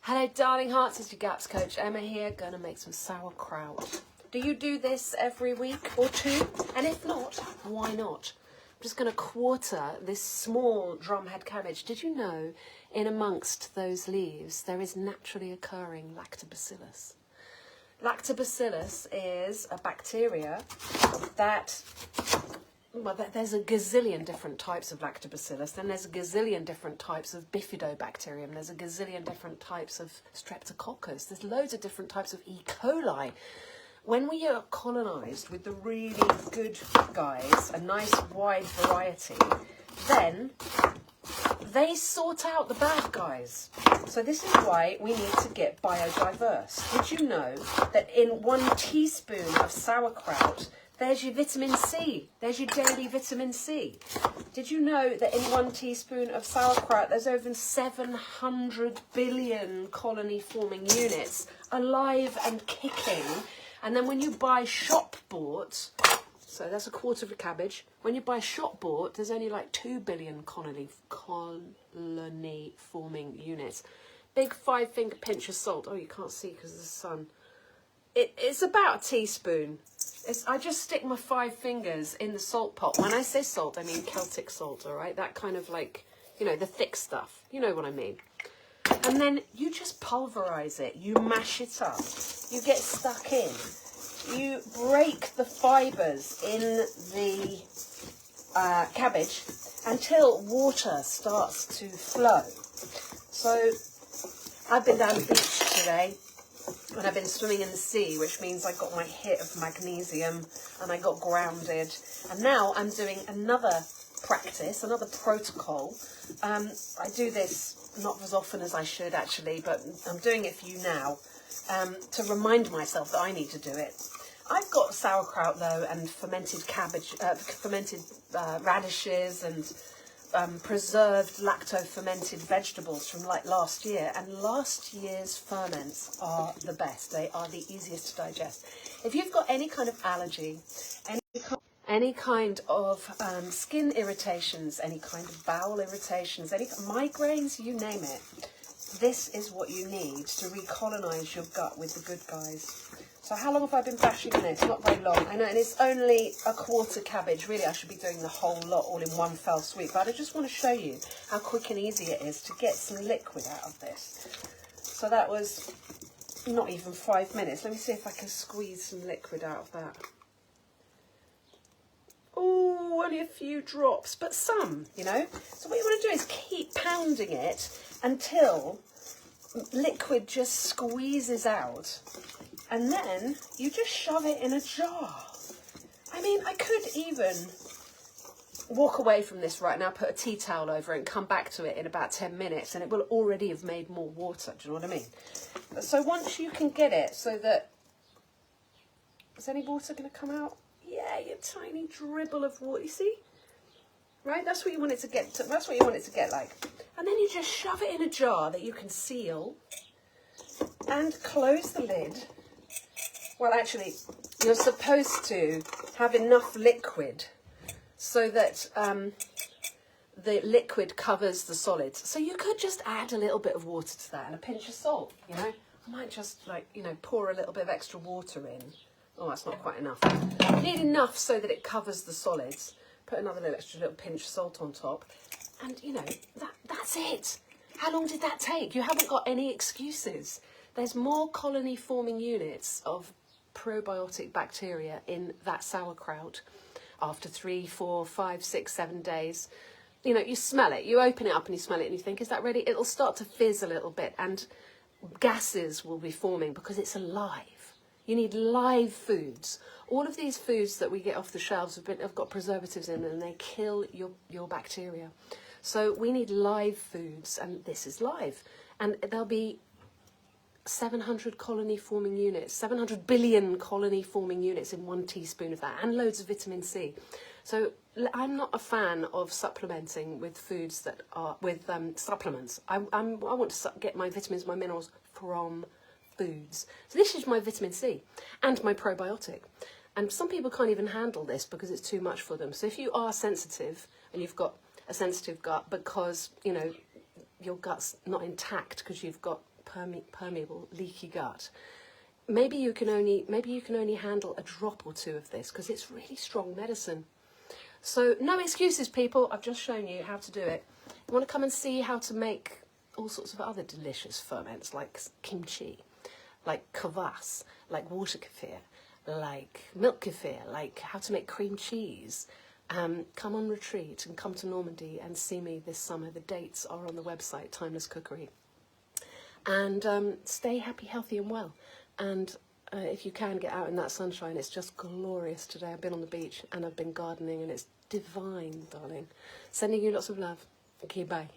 Hello darling hearts, it's your GAPS coach Emma here, gonna make some sauerkraut. Do you do this every week or two? And if not, why not? I'm just gonna quarter this small drumhead cabbage. Did you know in amongst those leaves there is naturally occurring lactobacillus? Lactobacillus is a bacteria that, well, there's a gazillion different types of lactobacillus, then there's a gazillion different types of bifidobacterium, there's a gazillion different types of streptococcus, there's loads of different types of E. coli. When we are colonised with the really good guys, a nice wide variety, then they sort out the bad guys. So this is why we need to get biodiverse. Did you know that in 1 teaspoon of sauerkraut, there's your vitamin C. There's your daily vitamin C. Did you know that in 1 teaspoon of sauerkraut, there's over 700 billion colony-forming units alive and kicking? And then when you buy shop-bought, so that's a quarter of a cabbage, when you buy shop-bought, there's only like 2 billion colony-forming units. Big 5-finger pinch of salt. Oh, you can't see because of the sun. It's about a teaspoon. I just stick my 5 fingers in the salt pot. When I say salt, I mean Celtic salt, all right? That kind of like, you know, the thick stuff. You know what I mean. And then you just pulverize it. You mash it up. You get stuck in. You break the fibers in the cabbage until water starts to flow. So I've been down the beach today. And I've been swimming in the sea, which means I got my hit of magnesium and I got grounded. And now I'm doing another practice, another protocol. I do this not as often as I should actually, but I'm doing it for you now to remind myself that I need to do it. I've got sauerkraut though, and fermented cabbage, fermented radishes and preserved lacto-fermented vegetables from like last year, and last year's ferments are the best. They are the easiest to digest. If you've got any kind of allergy, any kind of skin irritations, any kind of bowel irritations, any migraines, you name it, this is what you need to recolonize your gut with the good guys. So how long have I been bashing this? Not very long. I know, and it's only a quarter cabbage. Really, I should be doing the whole lot all in one fell swoop. But I just want to show you how quick and easy it is to get some liquid out of this. So that was not even 5 minutes. Let me see if I can squeeze some liquid out of that. Oh, only a few drops, but some, you know. So what you want to do is keep pounding it until liquid just squeezes out. And then you just shove it in a jar. I mean, I could even walk away from this right now, put a tea towel over it and come back to it in about 10 minutes and it will already have made more water. Do you know what I mean? So once you can get it so that... Is any water going to come out? Yeah, a tiny dribble of water. You see? Right? That's what you want it to get to. That's what you want it to get like. And then you just shove it in a jar that you can seal and close the lid. Well, actually, you're supposed to have enough liquid so that the liquid covers the solids. So you could just add a little bit of water to that and a pinch of salt, you know. I might just, like, you know, pour a little bit of extra water in. Oh, that's not quite enough. You need enough so that it covers the solids. Put another little pinch of salt on top. And, you know, that's it. How long did that take? You haven't got any excuses. There's more colony-forming units of probiotic bacteria in that sauerkraut after 3, 4, 5, 6, 7 days. You know, you smell it, you open it up and you smell it and you think, is that ready? It'll start to fizz a little bit and gases will be forming because it's alive. You need live foods. All of these foods that we get off the shelves have got preservatives in them and they kill your bacteria. So we need live foods, and this is live. And there'll be 700 colony-forming units, 700 billion colony-forming units in 1 teaspoon of that, and loads of vitamin C. So I'm not a fan of supplementing with foods that are, with supplements. I want to get my vitamins, my minerals from foods. So this is my vitamin C and my probiotic. And some people can't even handle this because it's too much for them. So if you are sensitive and you've got a sensitive gut because, you know, your gut's not intact because you've got permeable leaky gut, maybe you can only handle a drop or two of this, because it's really strong medicine. So no excuses, people. I've just shown you how to do it. You want to come and see how to make all sorts of other delicious ferments, like kimchi, like kvass, like water kefir, like milk kefir, like how to make cream cheese. Come on retreat and come to Normandy and see me this summer. The dates are on the website, Timeless Cookery. And stay happy, healthy and well. And if you can, get out in that sunshine. It's just glorious today. I've been on the beach and I've been gardening and it's divine, darling. Sending you lots of love. Okay, bye.